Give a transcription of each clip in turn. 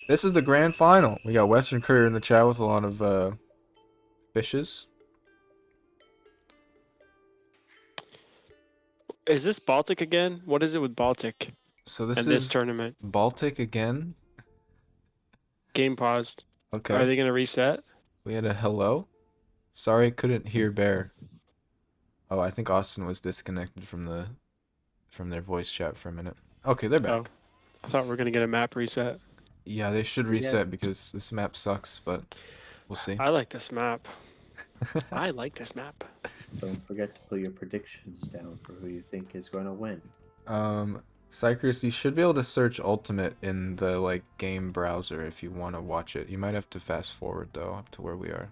This is the grand final. We got Western Courier in the chat with a lot of fishes. Is this Baltic again? What is it with Baltic So this and this is tournament? Baltic again. Game paused. Are Okay. they gonna reset? We had a hello. Sorry, couldn't hear Bear. Oh, I think Austin was disconnected from their voice chat for a minute. Okay, they're Oh, back. I thought we were gonna get a map reset. Yeah, they should Yeah. reset because this map sucks, but we'll see. I like this map. I like this map. Don't forget to put your predictions down for who you think is going to win. Cycris, you should be able to search Ultimate in the game browser if you want to watch it. You might have to fast forward though up to where we are.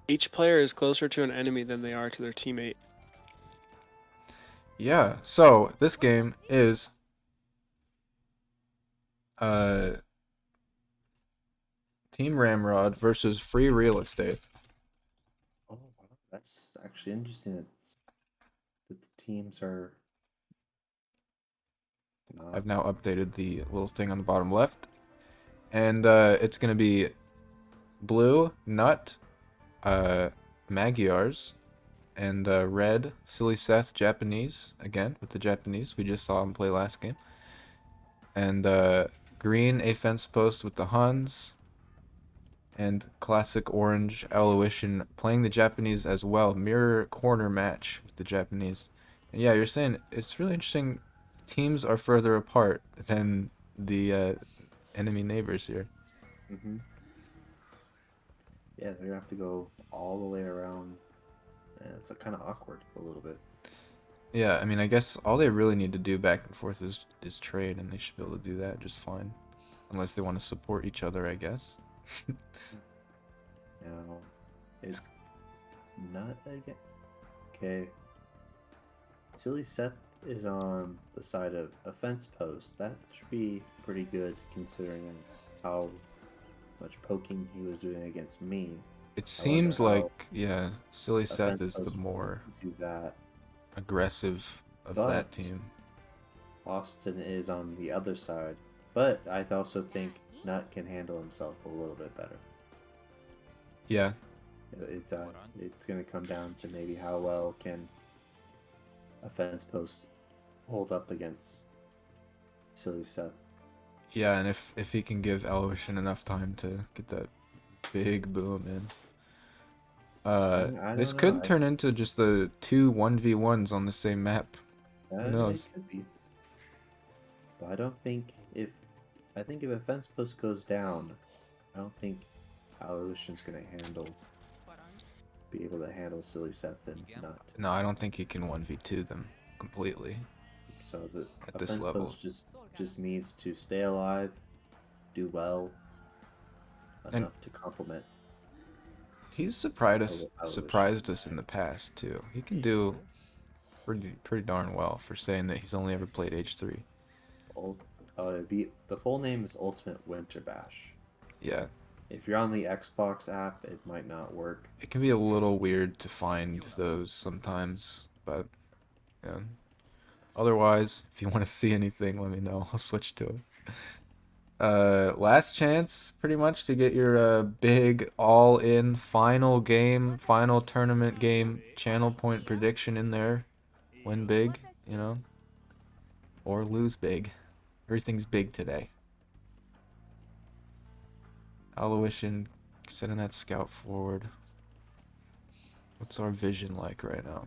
Each player is closer to an enemy than they are to their teammate. Yeah, so this game is Team Ramrod versus Free Real Estate. Oh, wow. That's actually interesting that the teams are not... I've now updated the little thing on the bottom left. And it's going to be blue, Nut, Magyars, and red, sillySeth, Japanese, again, with the Japanese. We just saw him play last game. And green, AFencepost with the Huns. And classic orange, Allouition, playing the Japanese as well. Mirror corner match with the Japanese. And yeah, you're saying it's really interesting. Teams are further apart than the enemy neighbors here. Mm-hmm. Yeah, they're going to have to go all the way around. And it's kind of awkward a little bit. Yeah, I mean, I guess all they really need to do back and forth is trade, and they should be able to do that just fine. Unless they want to support each other, I guess. Now, it's not again. Okay. sillySeth is on the side of AFencepost. That should be pretty good considering how much poking he was doing against me. It seems like, yeah, sillySeth is the more do that. aggressive of But that team. Austin is on the other side, but I also think Nut can handle himself a little bit better. Yeah. It's going to come down to maybe how well can AFencepost hold up against sillySeth. Yeah, and if he can give Allouition enough time to get that big boom in. I This don't could know. turn into just the two 1v1s on the same map. Who knows? It could be. But I don't think if AFencepost goes down, I don't think Allouition's gonna be able to handle sillySeth and Nut. No, I don't think he can 1v2 them completely. So the At this level. just needs to stay alive, do well And enough to complement. he's surprised us in the past too. He can do pretty darn well for saying that he's only ever played H3. The full name is Ultimate Winter Bash. Yeah. If you're on the Xbox app, it might not work. It can be a little weird to find those sometimes, but yeah. Otherwise, if you want to see anything, let me know. I'll switch to it. Last chance, pretty much, to get your big all-in final tournament game channel point prediction in there. Win big, or lose big. Everything's big today. Allouition sending that scout forward. What's our vision like right now?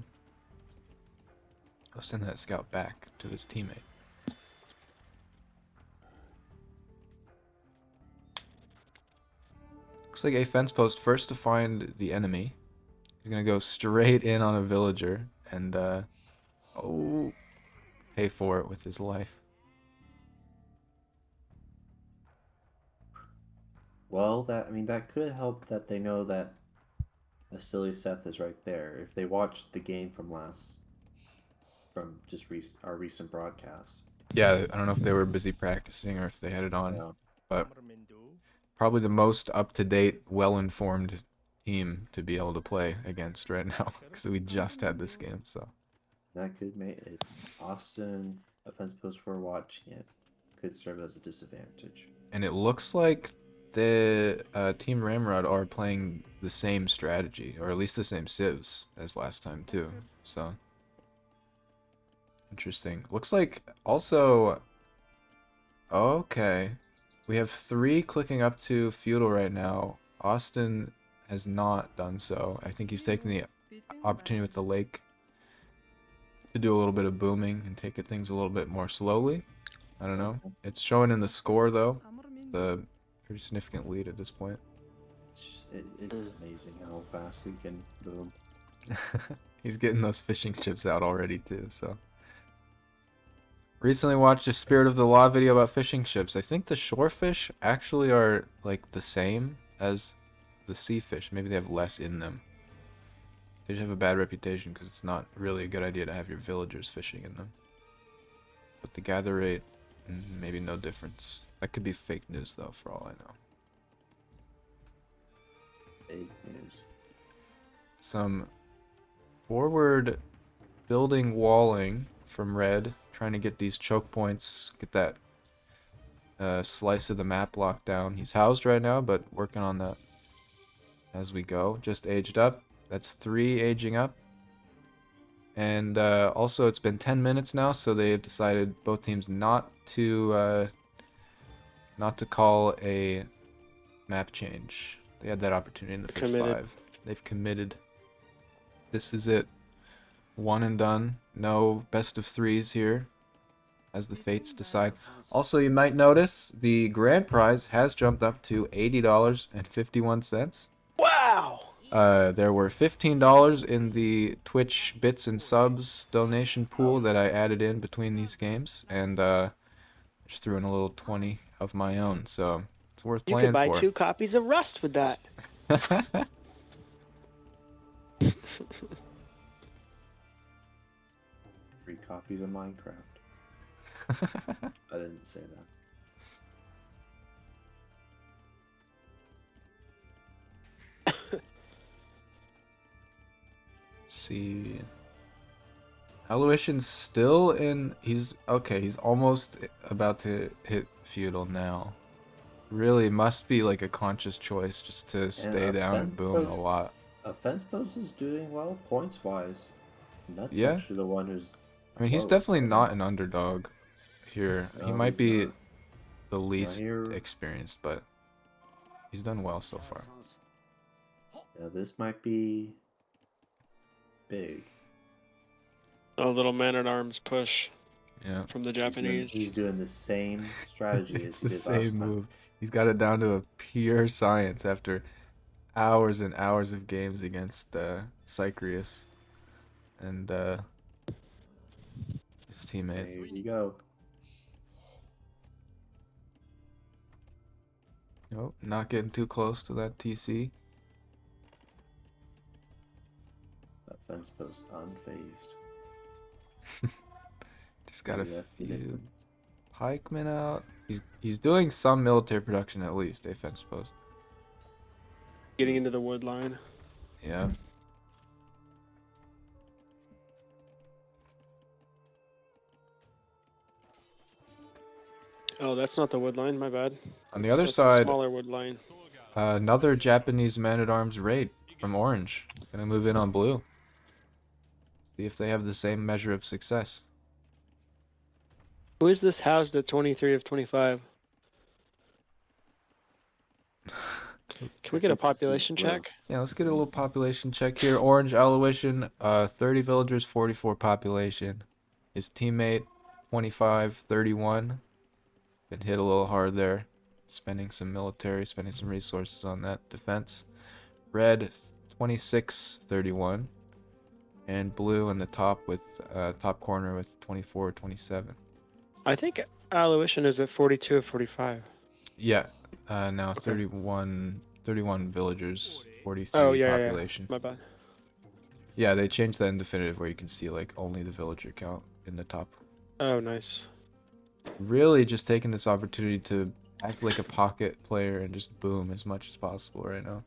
I'll send that scout back to his teammate. Looks like AFencepost first to find the enemy. He's gonna go straight in on a villager and pay for it with his life. Well, that could help that they know that a sillySeth is right there. If they watched the game from our recent broadcast. Yeah, I don't know if they were busy practicing or if they had it on, Yeah. but probably the most up-to-date, well-informed team to be able to play against right now because we just had this game. So That could make it. Austin AFencepost were watching it. could serve as a disadvantage. And it looks like the Team Ramrod are playing the same strategy, or at least the same civs as last time too. So interesting. Looks like also. Okay, we have 3 clicking up to feudal right now. Austin has not done so. I think he's taking the opportunity with the lake to do a little bit of booming and take things a little bit more slowly. I don't know. It's showing in the score though. The pretty significant lead at this point. It's amazing how fast he can boom. He's getting those fishing chips out already too, so. Recently watched a Spirit of the Law video about fishing chips. I think the shorefish actually are like the same as the sea fish. Maybe they have less in them. They just have a bad reputation because it's not really a good idea to have your villagers fishing in them. But the gather rate, maybe no difference. That could be fake news though, for all I know. Fake news. Some forward building walling from red, trying to get these choke points, get that slice of the map locked down. He's housed right now, but working on that as we go. Just aged up. That's 3 aging up. And also it's been 10 minutes now, so they've decided, both teams, not to call a map change. They had that opportunity in the first 5. They've committed. This is it. One and done. No best of 3s here, as the fates decide. Also, you might notice the grand prize has jumped up to $80.51. Wow! There were $15 in the Twitch bits and subs donation pool that I added in between these games, and just threw in a little 20 of my own, so it's worth playing for. You could buy 2 copies of Rust with that. 3 copies of Minecraft. I didn't say that. See, Allouition's still in. He's almost about to hit feudal now. Really must be like a conscious choice just to stay down and boom a lot. AFencepost is doing well points wise. That's Yeah, actually the one who's. I mean, he's definitely not an underdog here. No, he might be not. the least experienced, but he's done well so far. Yeah, this might be big. A little man-at-arms push. Yeah. From the Japanese. He's doing the same strategy It's as he the did same last time. move. He's got it down to a pure science after hours and hours of games against Cyprius and his teammate. There you go. Nope, not getting too close to that TC. AFencepost unfazed. Just got a Maybe that's the few difference. pikemen out. He's doing some military production at least, AFencepost. Getting into the wood line. Yeah. Oh, that's not the wood line, my bad. On the other That's the side, smaller wood line. another Japanese man-at-arms raid from orange. Gonna move in on blue. See if they have the same measure of success. Who is this housed at 23 of 25? Can we get a population check? Yeah, let's get a little population check here. Orange Allouition, 30 villagers, 44 population. His teammate, 25, 31. Been hit a little hard there. Spending some military, spending some resources on that defense. Red, 26, 31. And blue in the top with top corner with 24, 27. I think Allouition is at 42 of 45. Yeah, now 31 villagers, 43 population. Yeah. My bad. Yeah, they changed that in definitive where you can see like only the villager count in the top. Oh, nice. Really just taking this opportunity to act like a pocket player and just boom as much as possible right now.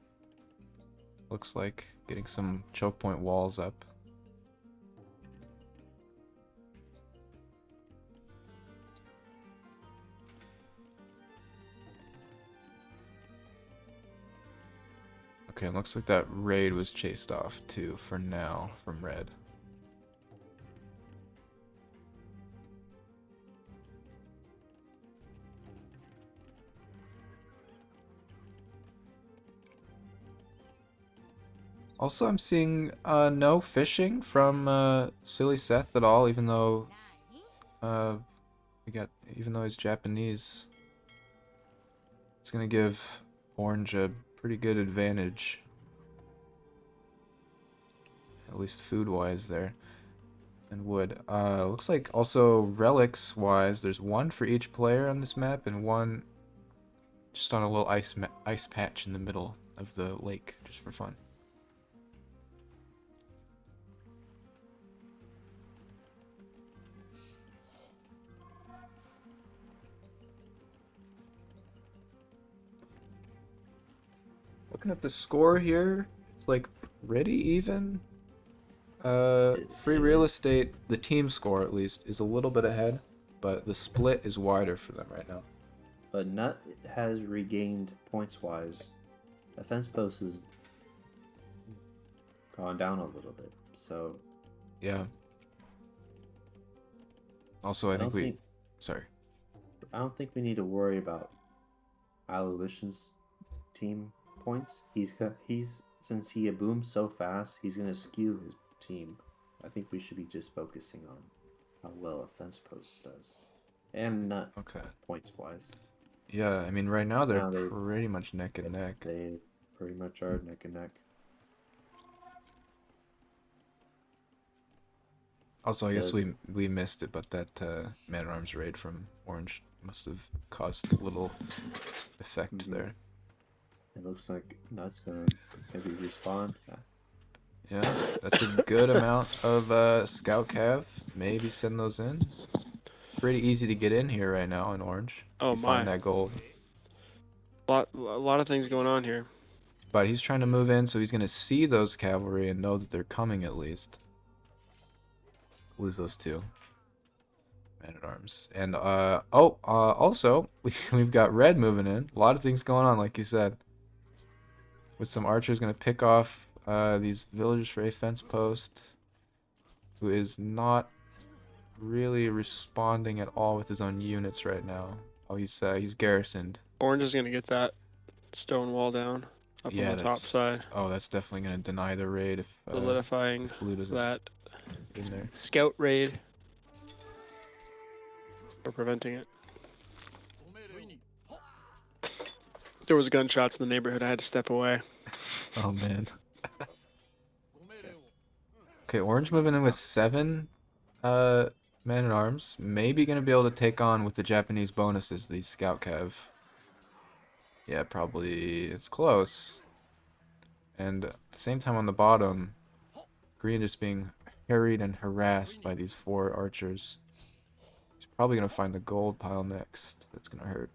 Looks like getting some choke point walls up. Okay, looks like that raid was chased off too for now from red. Also, I'm seeing no fishing from sillySeth at all, even though even though he's Japanese. It's gonna give Orange a pretty good advantage, at least food-wise there, and wood. Looks like also relics-wise, there's one for each player on this map, and one just on a little ice patch in the middle of the lake, just for fun. Looking at the score here, it's like pretty even. Free real estate, the team score at least, is a little bit ahead, but the split is wider for them right now. But Nut has regained points-wise. AFencepost has gone down a little bit, so... Yeah. Also, I think Sorry. I don't think we need to worry about Allouition's team points. Since he boomed so fast, he's gonna skew his team. I think we should be just focusing on how well AFencepost does, and not points wise. Yeah, I mean right now they're pretty much neck and neck. They pretty much are neck and neck. Also, I guess we missed it, but that man-at-arms raid from Orange must have caused a little effect there. It looks like Nut's gonna maybe respawn. Yeah, that's a good amount of scout cav. Maybe send those in. Pretty easy to get in here right now in Orange. Oh my! Find that gold. A lot of things going on here. But he's trying to move in, so he's gonna see those cavalry and know that they're coming at least. Lose those two. Man-at-arms. And also we've got red moving in. A lot of things going on, like you said. With some archers gonna pick off these villagers for AFencepost, who is not really responding at all with his own units right now. Oh, he's garrisoned. Orange is gonna get that stone wall down up on the top side. Oh, that's definitely gonna deny the raid if solidifying blue doesn't that in there. Scout raid. Or preventing it. There was gunshots in the neighborhood. I had to step away. Oh man. Okay, Orange moving in with 7 man-at-arms. Maybe gonna be able to take on with the Japanese bonuses these scout cav. Yeah, probably it's close. And at the same time on the bottom, Green just being harried and harassed by these 4 archers. He's probably gonna find the gold pile next. That's gonna hurt.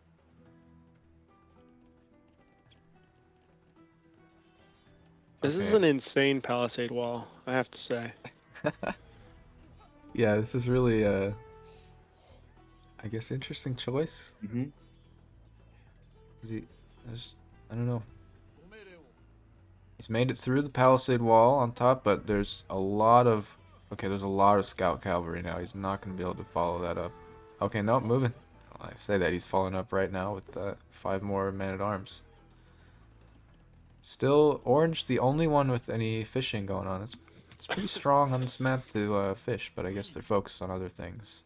This is an insane palisade wall, I have to say. Yeah, this is really I guess interesting choice. Mm-hmm. I don't know. He's made it through the palisade wall on top, but there's a lot of scout cavalry now. He's not going to be able to follow that up. Okay, nope, moving. I say that he's following up right now with 5 more men-at-arms. Still, Orange, the only one with any fishing going on. It's pretty strong on this map to fish, but I guess they're focused on other things.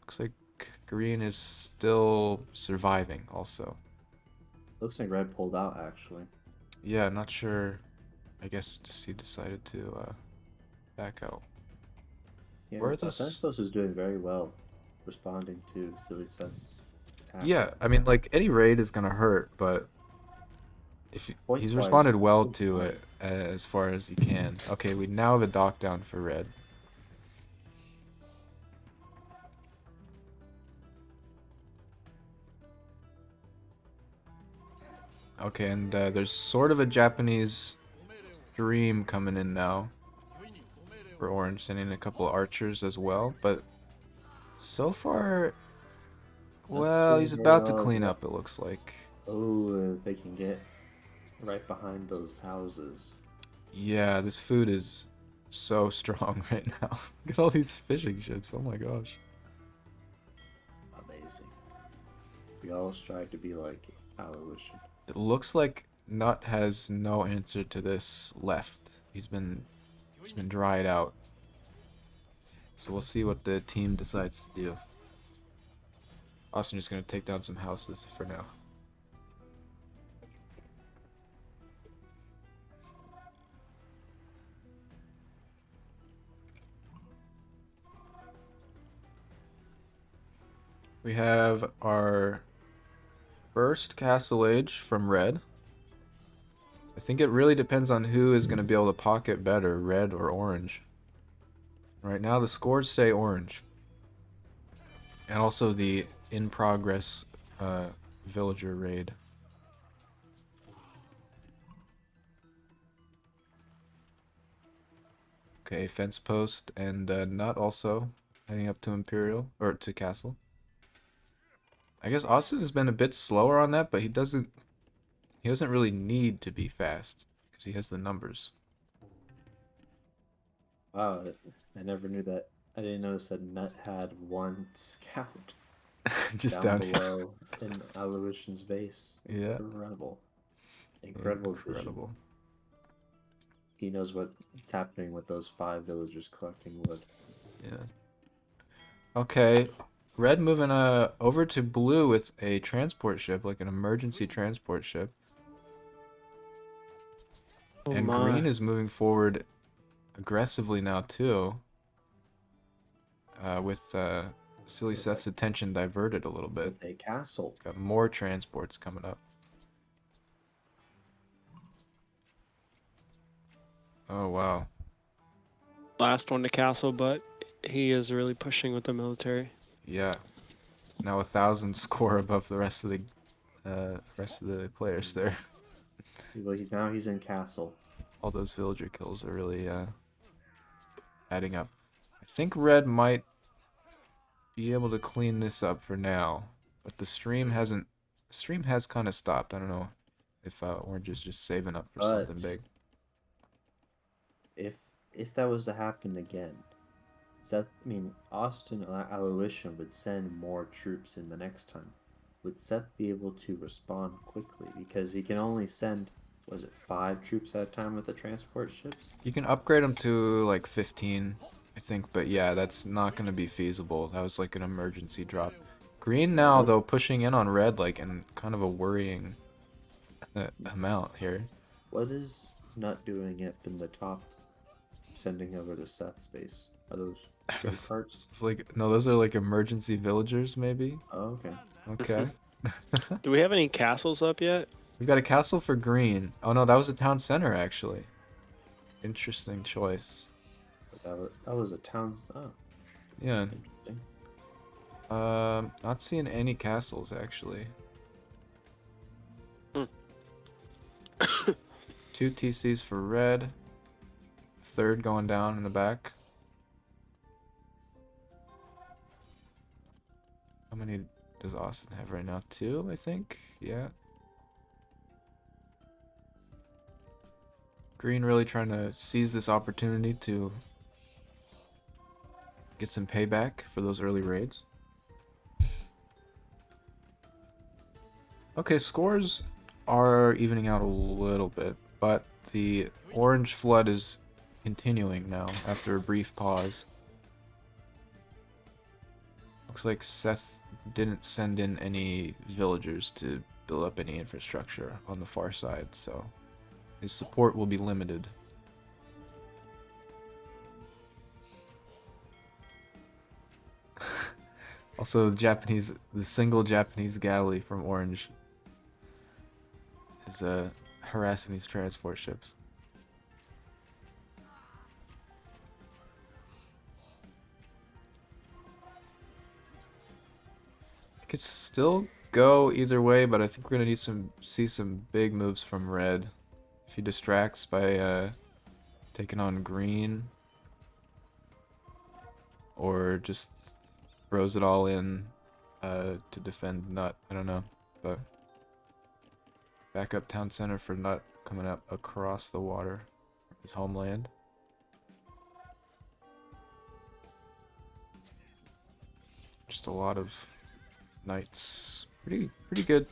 Looks like Green is still surviving also. Looks like Red pulled out, actually. Yeah, not sure. I guess just he decided to back out. Yeah, Where are those? AFencepost is doing very well responding to sillySeth's attacks. Yeah, I mean, like, any raid is gonna hurt, but if he's responded well to it as far as he can. Okay, we now have a dock down for red. Okay, and there's sort of a Japanese stream coming in now for Orange, sending a couple of archers as well, but so far, well, he's about to clean up, it looks like. Oh, they can get right behind those houses. Yeah, this food is so strong right now. Look at all these fishing ships. Oh my gosh. Amazing. We all strive to be like Allouition. It looks like Nut has no answer to this left. He's been dried out. So we'll see what the team decides to do. Austin just gonna take down some houses for now. We have our first Castle Age from Red. I think it really depends on who is going to be able to pocket better, Red or Orange. Right now the scores say Orange. And also the in-progress villager raid. Okay, fence post and Nut also heading up to Imperial, or to Castle. I guess Austin has been a bit slower on that, but he doesn't really need to be fast because he has the numbers. Wow, I never knew that. I didn't notice that Nut had one scout Just down down here. below in Allouition's base. Yeah. Incredible. Incredible vision. Incredible. He knows what's happening with those 5 villagers collecting wood. Yeah. Okay. Red moving over to blue with a transport ship, like an emergency transport ship. Oh And my. green is moving forward aggressively now too. With sillySeth's attention diverted a little bit. With a castle. Got more transports coming up. Oh wow. Last one to castle, but he is really pushing with the military. Yeah. Now 1,000 score above the rest of the players there. Well, now he's in castle. All those villager kills are really adding up. I think Red might be able to clean this up for now, but the stream has kind of stopped. I don't know if Orange is just saving up for something big. If that was to happen again, Austin Allouition would send more troops in the next time. Would Seth be able to respond quickly? Because he can only send, was it 5 troops at a time with the transport ships? You can upgrade them to like 15, I think, but yeah, that's not going to be feasible. That was like an emergency drop. Green now, though, pushing in on Red, like, in kind of a worrying amount here. What is Nut doing up in the top, sending over to Seth's base? Are those carts? It's like, no, those are like emergency villagers, maybe? Oh, okay. Okay. Do we have any castles up yet? We've got a castle for green. Oh no, that was a town center, actually. Interesting choice. But that was a town. Oh, Yeah. interesting. Not seeing any castles, actually. 2 TCs for red. 3rd going down in the back. How many does Austin have right now? 2, I think? Yeah. Green really trying to seize this opportunity to get some payback for those early raids. Okay, scores are evening out a little bit, but the orange flood is continuing now after a brief pause. Looks like Seth didn't send in any villagers to build up any infrastructure on the far side, so his support will be limited. Also, the single Japanese galley from Orange is harassing these transport ships. Could still go either way, but I think we're gonna need see some big moves from red. If he distracts by taking on green, or just throws it all in to defend Nut. I don't know, but backup town center for Nut coming up across the water, his homeland. Just a lot of knights. Pretty good.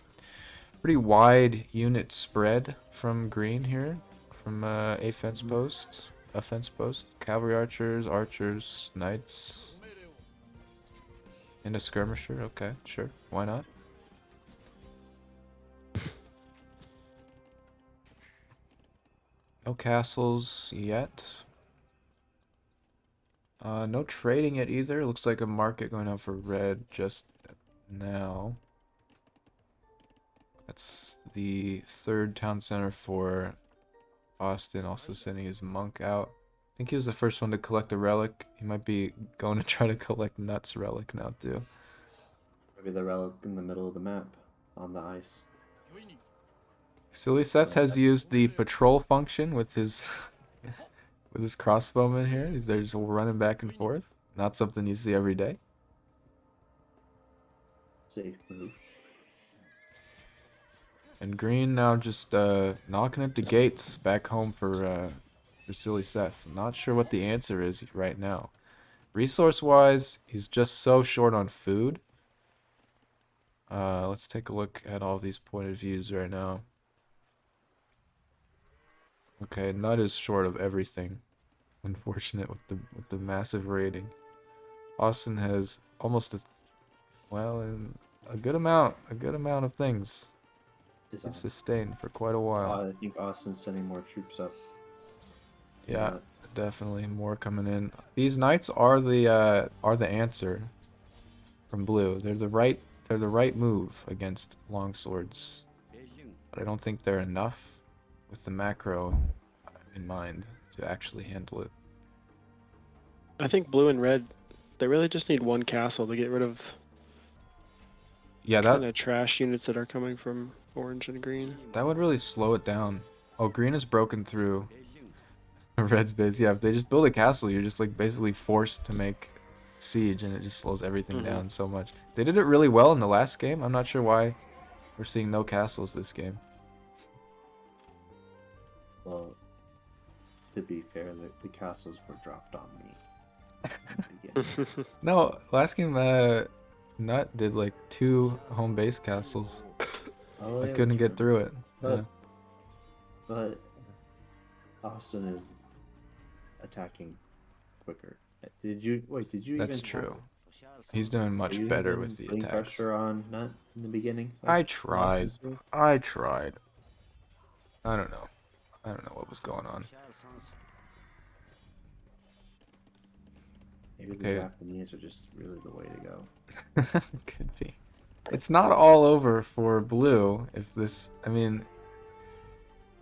Pretty wide unit spread from green here. From AFencepost. AFencepost. Cavalry archers, archers, knights. And a skirmisher. Okay, sure. Why not? No castles yet. No trading yet either. Looks like a market going out for red just now. That's the third town center for Austin, also sending his monk out. I think he was the first one to collect a relic. He might be going to try to collect Nuts relic now too. Maybe the relic in the middle of the map on the ice. sillySeth has used the patrol function with his with his crossbowman here. He's there just running back and forth. Not something you see every day. Safe move. And green now just knocking at the gates back home for sillySeth. Not sure what the answer is right now. Resource-wise, he's just so short on food. Let's take a look at all these point of views right now. Okay, Nut is short of everything. Unfortunate with the massive rating. Austin has almost a good amount of things. It's sustained for quite a while. I think Austin's sending more troops up. Yeah, definitely more coming in. These knights are the answer from blue. They're the right move against longswords. But I don't think they're enough with the macro in mind to actually handle it. I think blue and red, they really just need one castle to get rid of Yeah, kind of trash units that are coming from orange and green. that would really slow it down. Oh, green is broken through red's base. Yeah, if they just build a castle, you're just like basically forced to make siege, and it just slows everything down so much. They did it really well in the last game. I'm not sure why we're seeing no castles this game. Well, to be fair, the castles were dropped on me. No, last game Nut did like 2 home base castles. Oh, I yeah, couldn't that's get true. through it. But, but Austin is attacking quicker. Did you That's even true. He's doing much better with the putting attacks. pressure on Nut in the beginning? I like tried. Austin's doing? I tried. I don't know. I don't know what was going on. Maybe Okay. the Japanese are just really the way to go. Could be. It's not all over for blue. If this, I mean,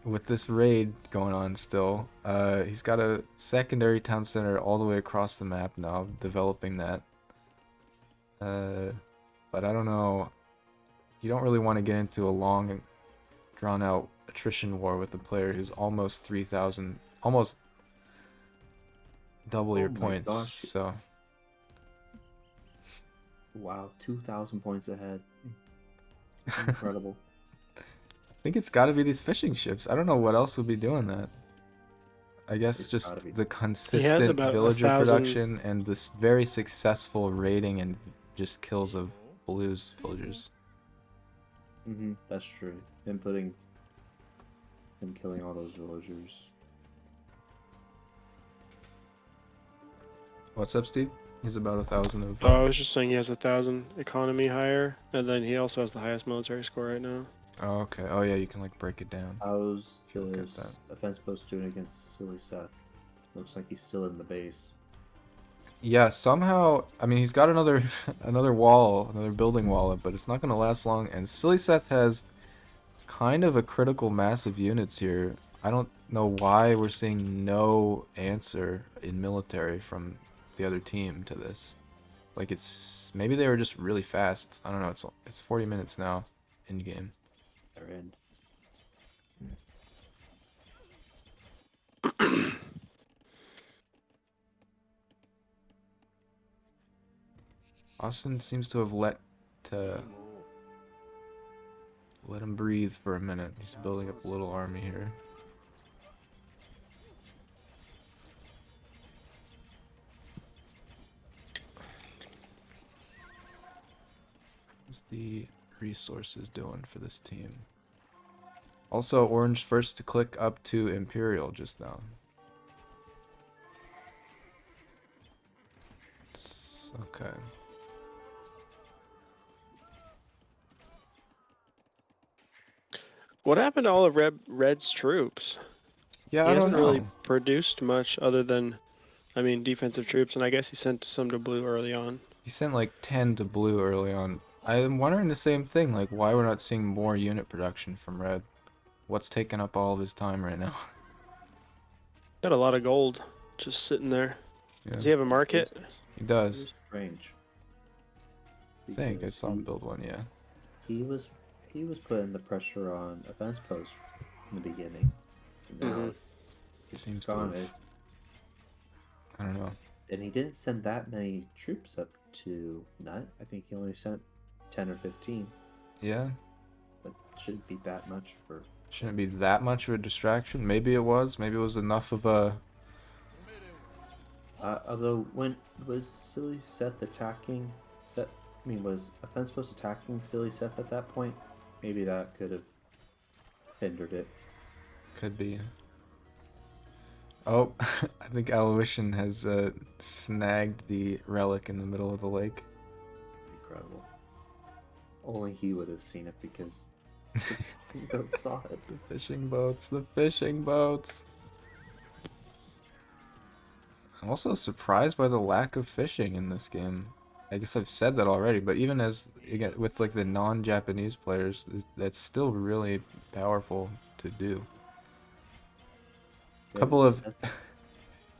with this raid going on still, he's got a secondary town center all the way across the map now, developing that. But I don't know. You don't really want to get into a long and drawn-out attrition war with a player who's almost 3,000, almost double your my points. gosh. So Wow, 2,000 points ahead. Incredible. I think it's got to be these fishing ships. I don't know what else would be doing that. I guess It's just gotta be. the consistent about villager 1,000 production and this very successful raiding and just kills of blues villagers. That's true. Him killing all those villagers. What's up, Steve? He's about 1,000 of. I was just saying he has 1,000 economy higher, and then he also has the highest military score right now. Oh, okay. Oh yeah, you can like break it down. How's If you look at the AFencepost doing against sillySeth? Looks like he's still in the base. Yeah, somehow. I mean, he's got another wall, another building wall, but it's not gonna last long. And sillySeth has kind of a critical mass of units here. I don't know why we're seeing no answer in military from the other team to this. Like it's maybe they were just really fast. I don't know. It's 40 minutes now in game. They're in. Austin seems to have let Let him breathe for a minute. He's building up a little army here. What's the resources doing for this team? Also, orange first to click up to Imperial just now. Okay. What happened to all of Red's troops? Yeah, He I don't hasn't know. really produced much other than, I mean, defensive troops, and I guess he sent some to blue early on. He sent like 10 to blue early on. I'm wondering the same thing, like why we're not seeing more unit production from red. What's taking up all of his time right now? Got a lot of gold just sitting there. Yeah, Does he have a market? he It does. was strange. I think I Because saw him build one, yeah. he was putting the pressure on AFencepost in the beginning. And now Mhm. it's Seems to gone. have- I don't know. And he didn't send that many troops up to Nut. I think he only sent 10 or 15. Yeah, That shouldn't be that much for. shouldn't be that much of a distraction. Maybe it was. Maybe it was enough of a... Although, when was sillySeth attacking? Was AFencepost attacking sillySeth at that point? Maybe that could have hindered it. Could be. Oh, I think Allouition has snagged the relic in the middle of the lake. Incredible. Only he would have seen it because the goat saw it. The fishing boats, the fishing boats. I'm also surprised by the lack of fishing in this game. I guess I've said that already, but even as again with like the non-Japanese players, that's still really powerful to do. Yeah, Couple of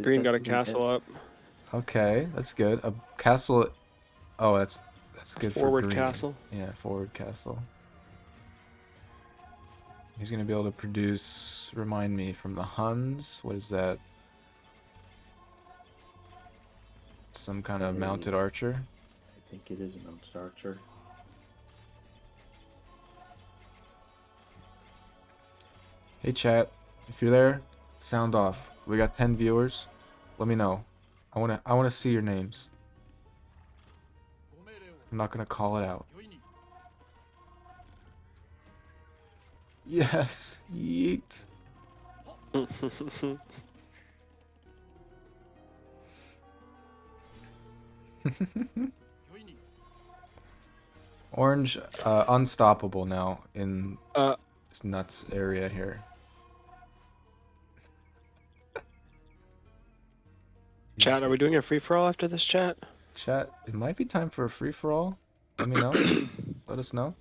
Green got a castle up. okay, that's good. A castle. Oh, that's good Forward for green. castle. Yeah, forward castle. He's gonna be able to produce. Remind me from the Huns. What is that? Some kind of mounted archer. I think it is a mounted archer. Hey chat, if you're there, sound off. We got 10 viewers. Let me know. I wanna see your names. I'm not gonna call it out. Yes, yeet. Orange, unstoppable now in this nuts area here. Chat, are we doing a free-for-all after this chat? Chat, it might be time for a free-for-all. Let me know. Let us know.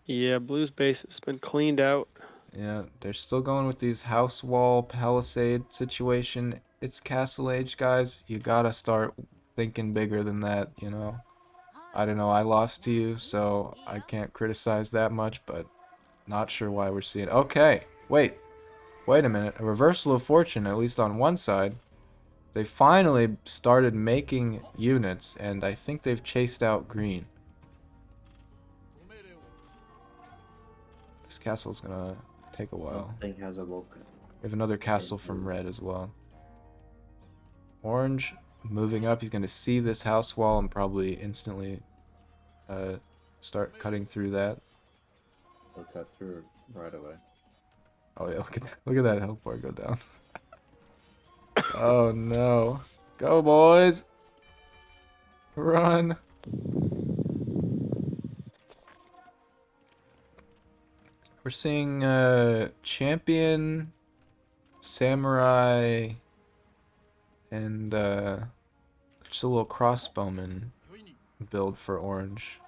Yeah, Blue's base has been cleaned out. Yeah, they're still going with these house wall palisade situation. It's Castle Age, guys. You gotta start thinking bigger than that, you know. I don't know, I lost to you, so I can't criticize that much, but not sure why we're seeing... Okay, wait a minute. A reversal of fortune, at least on one side. They finally started making units, and I think they've chased out green. This castle's gonna take a while. Thing has awoken. We have another castle from red as well. Orange moving up. He's going to see this house wall and probably instantly start cutting through that. He'll cut through right away. Oh yeah, look at that health bar go down. Oh no. Go boys. Run. We're seeing champion, samurai, and just a little crossbowman build for orange.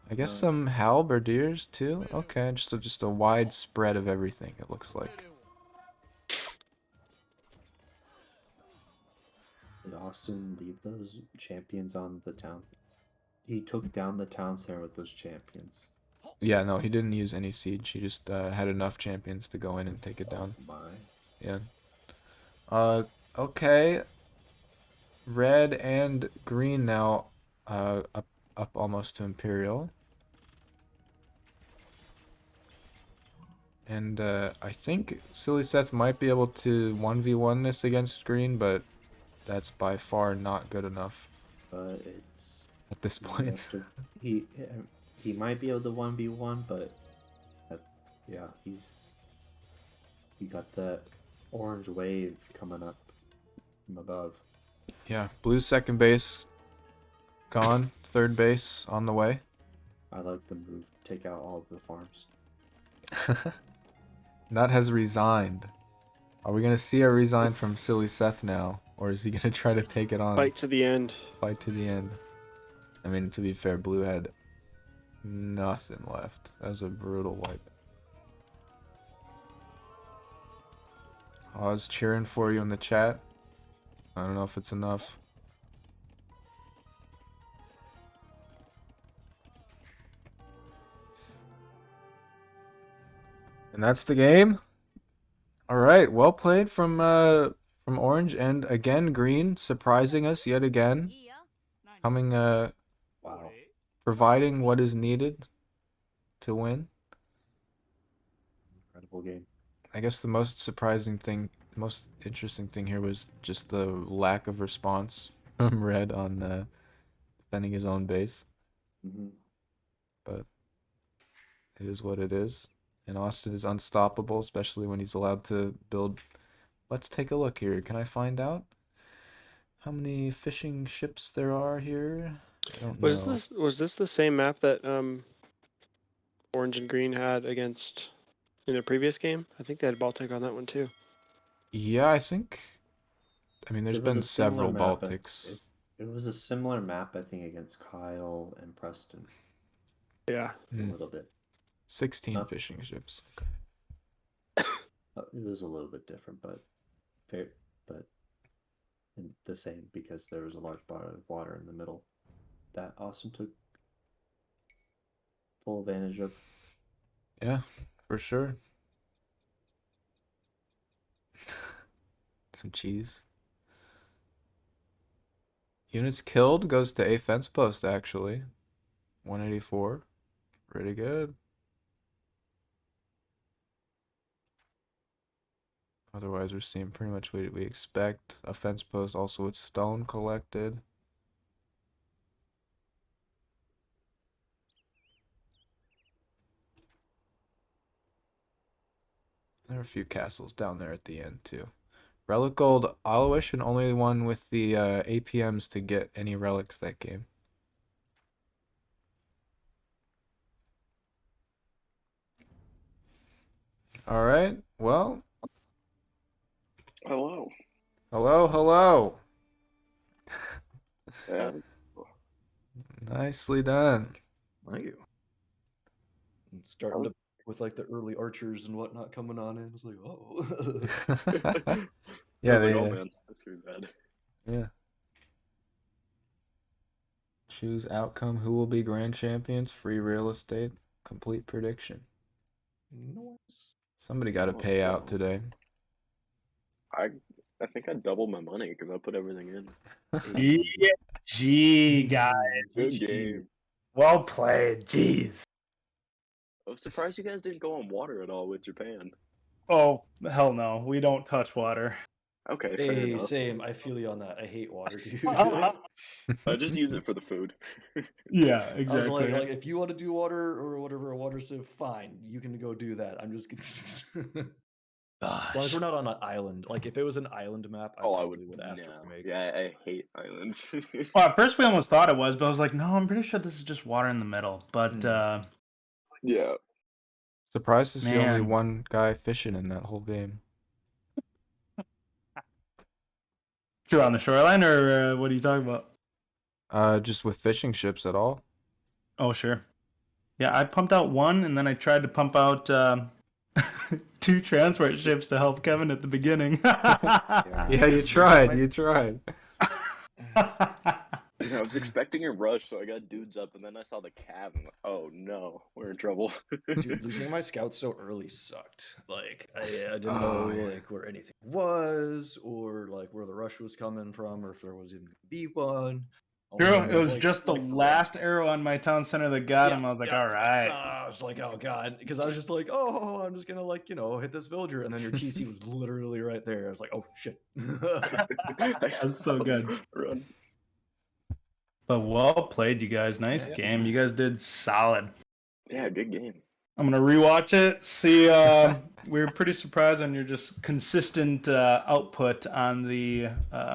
I guess some halberdiers too. Okay, just a wide spread of everything. It looks like. Did Austin leave those champions on the town? He took down the town center with those champions. Yeah, no, he didn't use any siege. He just had enough champions to go in and take it down. My. Yeah. Okay. Red and green now up almost to Imperial. And I think sillySeth might be able to 1v1 this against green, but that's by far not good enough But it's at this you point. have to- he might be able to 1v1, but yeah, he got that orange wave coming up from above. Yeah, blue's second base gone, third base on the way. I like the move. Take out all of the farms. Nut has resigned. Are we gonna see a resign from sillySeth now, or is he gonna try to take it on? Fight to the end. Fight to the end. I mean, to be fair, blue had nothing left. That was a brutal wipe. I was cheering for you in the chat. I don't know if it's enough. And that's the game. All right, well played from Orange, and again Green surprising us yet again, coming Wow. providing what is needed to win. Incredible game. I guess the most surprising thing, most interesting thing here was just the lack of response from Red on defending his own base. Mm-hmm. But it is what it is. And Austin is unstoppable, especially when he's allowed to build. Let's take a look here. Can I find out how many fishing ships there are here? I don't know. Was this the same map that Orange and Green had against in their previous game? I think they had Baltic on that one too. Yeah, I think. I mean, there's It was been a similar several map, Baltics. It was a similar map, I think, against Kyle and Preston. Yeah. A little bit. 16 Huh? fishing ships. It was a little bit different, but the same, because there was a large body of water in the middle that Austin took full advantage of. Yeah, for sure. Some cheese. Units killed goes to AFencepost, actually. 184. Pretty good. Otherwise, we're seeing pretty much what we expect. A fence post also with stone collected. There are a few castles down there at the end, too. Relic Gold, Allouition, only the one with the APMs to get any relics that game. Alright, well. Hello. Hello, hello. Yeah. Nicely done. Thank you. And starting to with like the early archers and whatnot coming on in. It's like, oh. Yeah, Like, they, oh man, that's too bad. yeah. Choose outcome. Who will be grand champions? Free real estate. Complete prediction. Nice. Somebody got a payout today. I think I doubled my money because I put everything in. Yeah, gee, guys. Good game. Well played. Jeez. I was surprised you guys didn't go on water at all with Japan. Oh, hell no. We don't touch water. Okay, fair Hey, enough. same. I feel you on that. I hate water, dude. I just use it for the food. Yeah, I was exactly. like, if you want to do water or whatever, a water sieve, fine. You can go do that. I'm just as long as we're not on an island. Like if it was an island map, I probably would ask for no. make. Yeah, I hate islands. Well, at first we almost thought it was, but I was like, no, I'm pretty sure this is just water in the middle. But, Yeah. Surprised to see only Man. one guy fishing in that whole game. You're on the shoreline, or what are you talking about? Just with fishing ships at all. Oh, sure. Yeah, I pumped out one, and then I tried to pump out 2 transport ships to help Kevin at the beginning. Yeah, you tried. You tried. Yeah, I was expecting a rush, so I got dudes up, and then I saw the cab, and I'm like, oh no, we're in trouble. Dude, losing my scouts so early sucked. Like I didn't know Oh, yeah. like where anything was, or like where the rush was coming from, or if there was even gonna be one. True. and It was like- just the like last arrow on my town center that got him. I was like, all right. I was like, oh god, because I was just like, oh, I'm just gonna like hit this villager, and then your TC was literally right there. I was like, oh shit. That's so good. Run. But well played, you guys. Nice Yeah, game. You guys did solid. Yeah, good game. I'm gonna rewatch it. See, we were pretty surprised on your just consistent output on the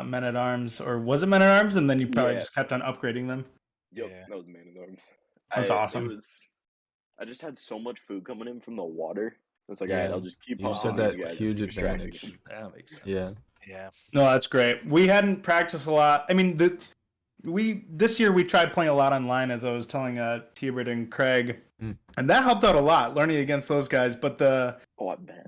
men at arms, or was it men at arms? And then you probably Yeah. just kept on upgrading them. Yep, Yeah. that was man at arms. That's awesome. I just had so much food coming in from the water. It's like, Yeah, alright, I'll just keep you pumping said these that guys, huge keep distracting advantage. them. That makes sense. Yeah. Yeah. No, that's great. We hadn't practiced a lot. I mean, this year we tried playing a lot online, as I was telling T-Bird and Craig, and that helped out a lot learning against those guys. But Oh, I bet.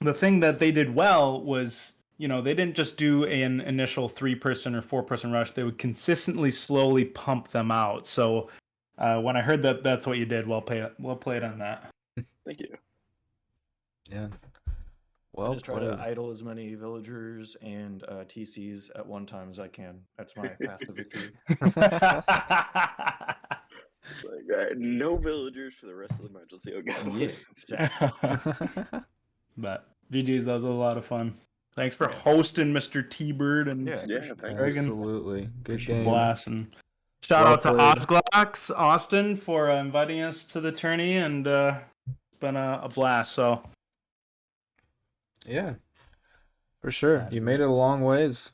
the thing that they did well was, they didn't just do an initial 3-person or 4-person rush. They would consistently, slowly pump them out. So when I heard that that's what you did, well played on that. Thank you. Yeah. I Well just try to played. idle as many villagers and TCs at one time as I can. That's my path to victory. It's like, alright, no villagers for the rest of the match. Let's see how it goes. Exactly. But GG's, that was a lot of fun. Thanks for hosting, Mr. T-Bird, and Yeah. Yeah, appreciate thank that. you. Absolutely. Good appreciate game. blast. And shout Well out to played. Osglax, Austin, for inviting us to the tourney, and it's been a blast. So Yeah. For sure. You made it a long ways.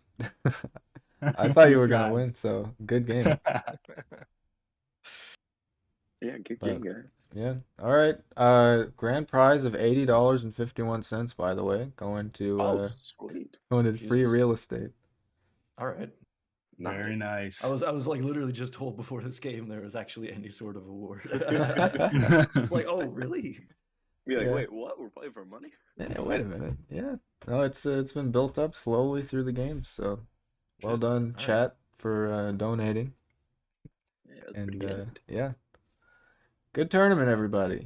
I thought you were going to win, so good game. Yeah, good But- game, guys. Yeah. All right. Grand prize of $80.51, by the way, going to Oh, sweet. free Jesus. real estate. All right. very nice. I was like literally just told before this game there was actually any sort of award. Yeah, It's like, oh really? Be like, Yeah. wait, what? We're playing for money? wait a minute. Yeah. No, it's been built up slowly through the game, so well Shit. done, All right. chat, for donating. Yeah, that's pretty And good. yeah. Good tournament, everybody.